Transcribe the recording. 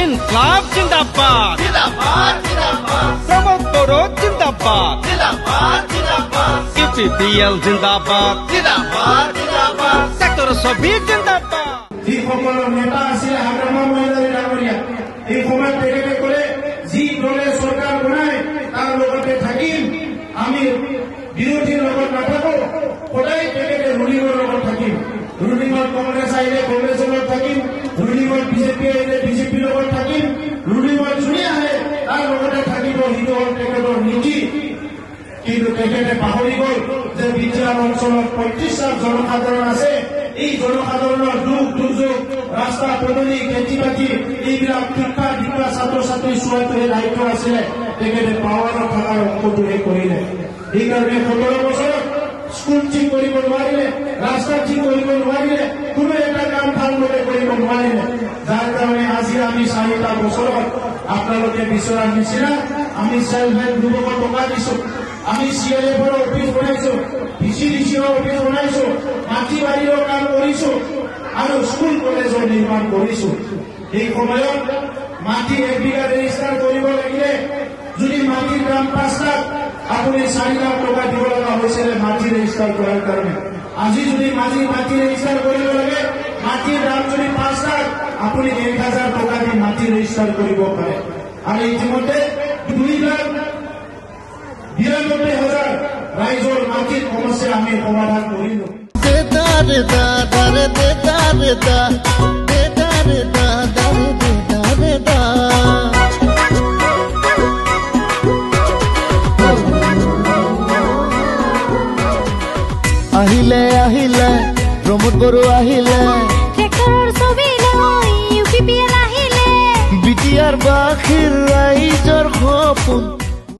ইনকলাব জিন্দাবাদ প্ৰমোদ বড়ো জিন্দাবাদ ইউপিপিএল জিন্দাবাদ সেক্টৰ সবই জিন্দাবাদ যিসকল নেতা আছিল হাগ্ৰামা মহিলাৰী ডাঙৰীয়া এই সময়ত তেখেতে ক'লে যি দলে চৰকাৰ বনাই তাৰ লগতে থাকিম আমি বিৰোধীৰ লগত নাথাকো সদায় তেখেতে ৰুলিঙৰ লগত থাকিম ৰুলিঙত কংগ্ৰেছ আহিলে কংগ্ৰেছৰ লগত থাকিম ৰুলিঙত বিজেপি আহিলে বিজেপিৰ লগত থাকিম ৰুলিঙত যোনে আহে তাৰ লগতে থাকিব সেইটো হ'ল তেখেতৰ নীতি কিন্তু তেখেতে পাহৰি গ'ল যে বিদ্যালয় অঞ্চলত ৩৫টা জনসাধাৰণ আছে এই জনসাধাৰণৰ দুখ দুৰ্যোগ ৰাস্তা পদূলি খেতি বাতি এইবিলাক শিক্ষা দীক্ষা ছাত্ৰ ছাত্ৰী চোৱাটোহে দায়িত্ব আছিলে তেখেতে পাৱাৰত থকাৰ অংশটোহে কৰিলে সেইকাৰণে ১৭ বছৰত স্কুল ঠিক কৰিব নোৱাৰিলে ৰাস্তা ঠিক কৰিব নোৱাৰিলে কোনো এটা কাম ভালদৰে কৰিব নোৱাৰিলে যাৰ কাৰণে আজি আমি ৪টা বছৰত আপোনালোকে বিচৰাৰ নিচিনা আমি চেল্ফ হেল্প গ্ৰুপক টকা দিছো আমি CLFৰ অফিচ বনাইছো VCDCৰ অফিচ বনাইছো মাটি বাৰীৰ কাম কৰিছো আৰু স্কুল কলেজৰ নিৰ্মাণ কৰিছো এই সময়ত মাটি 1 বিঘা ৰেজিষ্টাৰ কৰিব লাগিলে যদি মাটিৰ দাম 5 লাখ আপুনি 4 লাখ টকা দিব লগা হৈছিল মাটি ৰেজিষ্টাৰ কৰাৰ কাৰণে আজি যদি মাটি ৰেজিষ্টাৰ কৰিব লাগে মাটিৰ দাম যদি 5 লাখ আপুনি 1,000 টকা দি মাটি ৰেজিষ্টাৰ কৰিব পাৰে আৰু ইতিমধ্যে 2,92,000 ৰাইজৰ মাটিৰ সমস্যা আমি সমাধান কৰিলো আহিলে আহিলে প্ৰমোদ বড়ো আহিলে ট্ৰেক্টৰৰ ছবি লৈ UPPL আহিলে বিটিআৰ বাখীৰ ৰাইজৰ সপোন